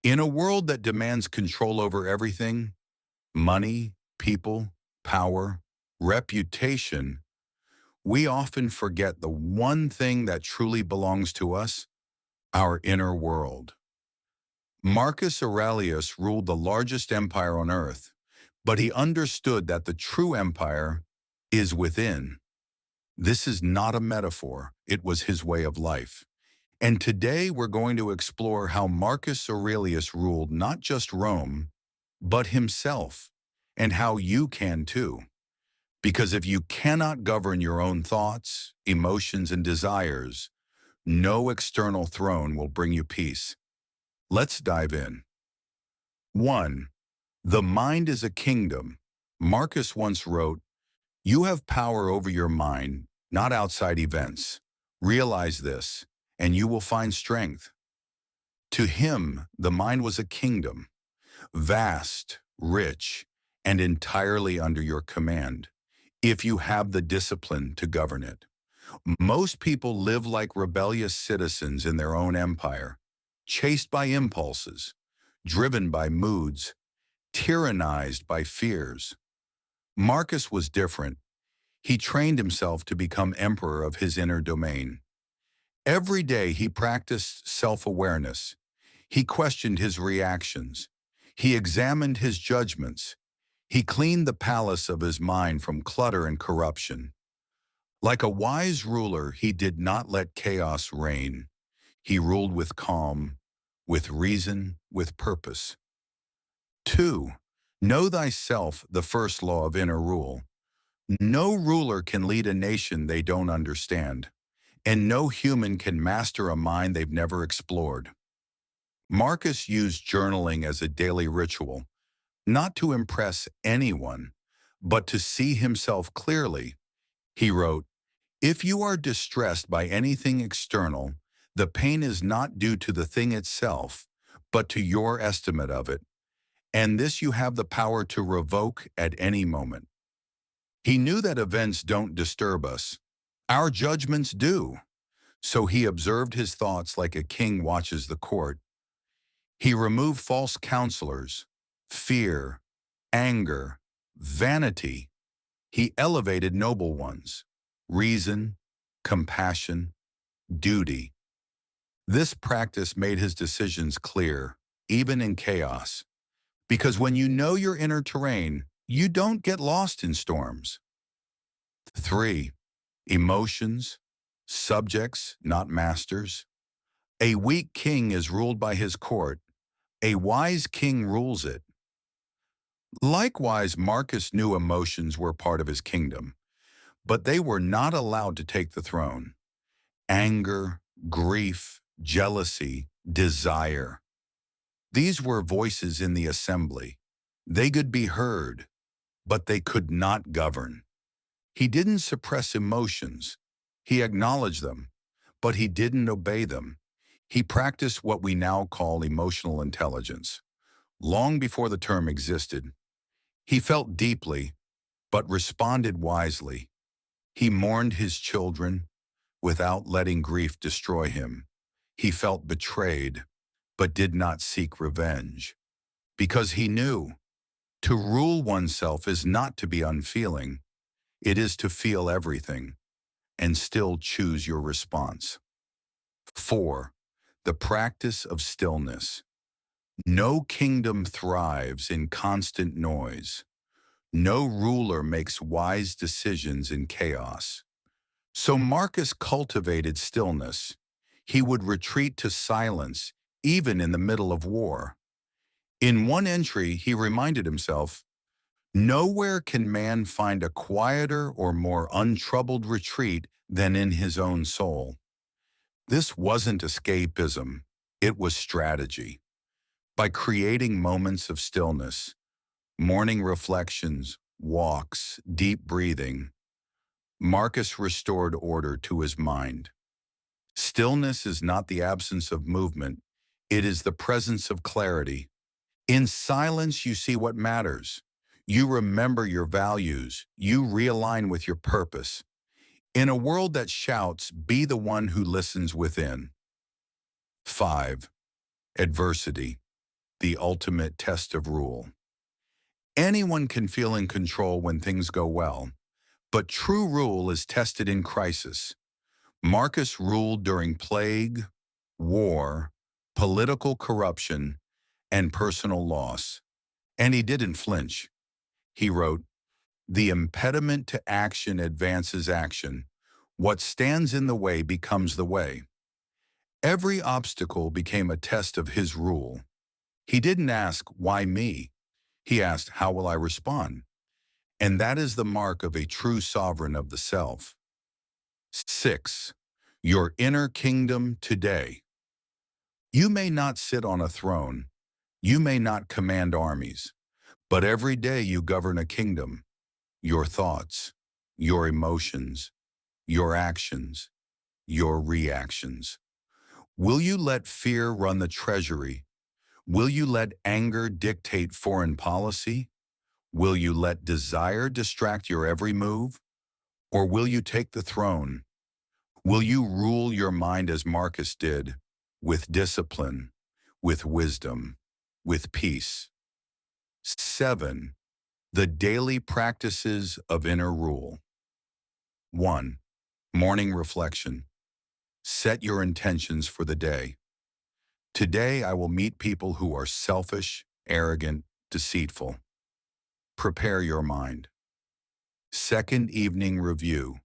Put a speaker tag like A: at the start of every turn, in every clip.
A: In a world that demands control over everything, money, people, power, reputation, we often forget the one thing that truly belongs to us, our inner world. Marcus Aurelius ruled the largest empire on earth, but he understood that the true empire is within. This is not a metaphor, it was his way of life. And today we're going to explore how Marcus Aurelius ruled not just Rome, but himself, and how you can too. Because if you cannot govern your own thoughts, emotions, and desires, no external throne will bring you peace. Let's dive in. 1. The mind is a kingdom. Marcus once wrote, "You have power over your mind, not outside events. Realize this, and you will find strength." To him, the mind was a kingdom, vast, rich, and entirely under your command, if you have the discipline to govern it. Most people live like rebellious citizens in their own empire, chased by impulses, driven by moods, tyrannized by fears. Marcus was different. He trained himself to become emperor of his inner domain. Every day he practiced self-awareness. He questioned his reactions. He examined his judgments. He cleaned the palace of his mind from clutter and corruption. Like a wise ruler, he did not let chaos reign. He ruled with calm, with reason, with purpose. 2. Know thyself, the first law of inner rule. No ruler can lead a nation they don't understand, and no human can master a mind they've never explored. Marcus used journaling as a daily ritual, not to impress anyone, but to see himself clearly. He wrote, "If you are distressed by anything external, the pain is not due to the thing itself, but to your estimate of it, and this you have the power to revoke at any moment." He knew that events don't disturb us. Our judgments do. So he observed his thoughts like a king watches the court. He removed false counselors, fear, anger, vanity. He elevated noble ones, reason, compassion, duty. This practice made his decisions clear, even in chaos. Because when you know your inner terrain, you don't get lost in storms. 3. Emotions, subjects, not masters. A weak king is ruled by his court. A wise king rules it. Likewise, Marcus knew emotions were part of his kingdom, but they were not allowed to take the throne. Anger, grief, jealousy, desire. These were voices in the assembly. They could be heard, but they could not govern. He didn't suppress emotions. He acknowledged them, but he didn't obey them. He practiced what we now call emotional intelligence. Long before the term existed, he felt deeply, but responded wisely. He mourned his children without letting grief destroy him. He felt betrayed, but did not seek revenge. Because he knew, to rule oneself is not to be unfeeling. It is to feel everything and still choose your response. 4. The practice of stillness. No kingdom thrives in constant noise. No ruler makes wise decisions in chaos. So Marcus cultivated stillness. He would retreat to silence, even in the middle of war. In one entry, he reminded himself, "Nowhere can man find a quieter or more untroubled retreat than in his own soul." This wasn't escapism, it was strategy. By creating moments of stillness, morning reflections, walks, deep breathing, Marcus restored order to his mind. Stillness is not the absence of movement, it is the presence of clarity. In silence, you see what matters. You remember your values. You realign with your purpose. In a world that shouts, be the one who listens within. 5. Adversity. the ultimate test of rule. Anyone can feel in control when things go well, but true rule is tested in crisis. Marcus ruled during plague, war, political corruption, and personal loss, and he didn't flinch. He wrote, "The impediment to action advances action. What stands in the way becomes the way." Every obstacle became a test of his rule. He didn't ask, "Why me?" He asked, "How will I respond?" And that is the mark of a true sovereign of the self. 6. Your inner kingdom today. You may not sit on a throne. You may not command armies. But every day you govern a kingdom. Your thoughts, your emotions, your actions, your reactions. Will you let fear run the treasury? Will you let anger dictate foreign policy? Will you let desire distract your every move? Or will you take the throne? Will you rule your mind as Marcus did, with discipline, with wisdom, with peace? 7. The daily practices of inner rule. 1. Morning reflection. Set your intentions for the day. Today I will meet people who are selfish, arrogant, deceitful. Prepare your mind. Second evening review.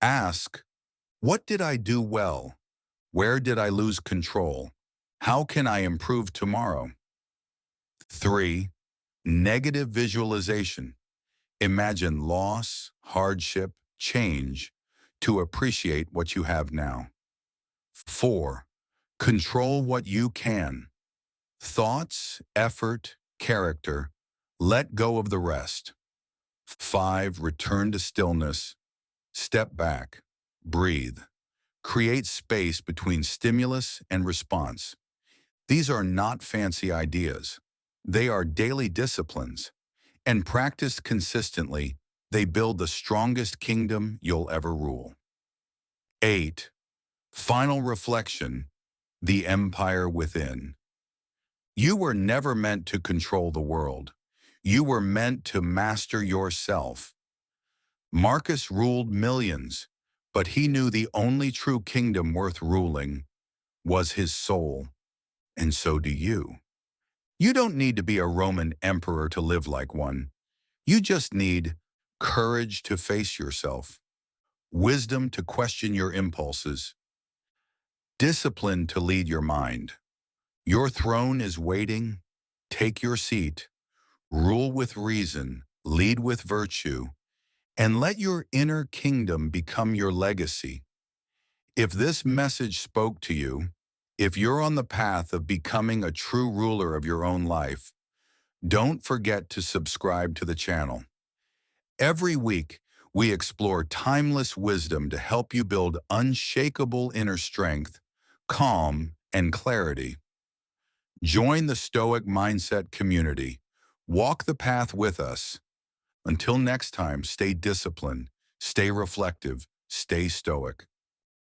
A: Ask, what did I do well? Where did I lose control? How can I improve tomorrow? 3. Negative visualization. Imagine loss, hardship, change to appreciate what you have now. 4. Control what you can. Thoughts, effort, character. Let go of the rest. 5. Return to stillness. Step back. Breathe. Create space between stimulus and response. These are not fancy ideas. They are daily disciplines, and practiced consistently, they build the strongest kingdom you'll ever rule. 8. Final reflection, the empire within. You were never meant to control the world. You were meant to master yourself. Marcus ruled millions, but he knew the only true kingdom worth ruling was his soul, and so do you. You don't need to be a Roman emperor to live like one. You just need courage to face yourself, wisdom to question your impulses, discipline to lead your mind. Your throne is waiting. Take your seat, rule with reason, lead with virtue, and let your inner kingdom become your legacy. If this message spoke to you, if you're on the path of becoming a true ruler of your own life, don't forget to subscribe to the channel. Every week, we explore timeless wisdom to help you build unshakable inner strength, calm, and clarity. Join the Stoic Mindset community. Walk the path with us. Until next time, stay disciplined, stay reflective, stay stoic.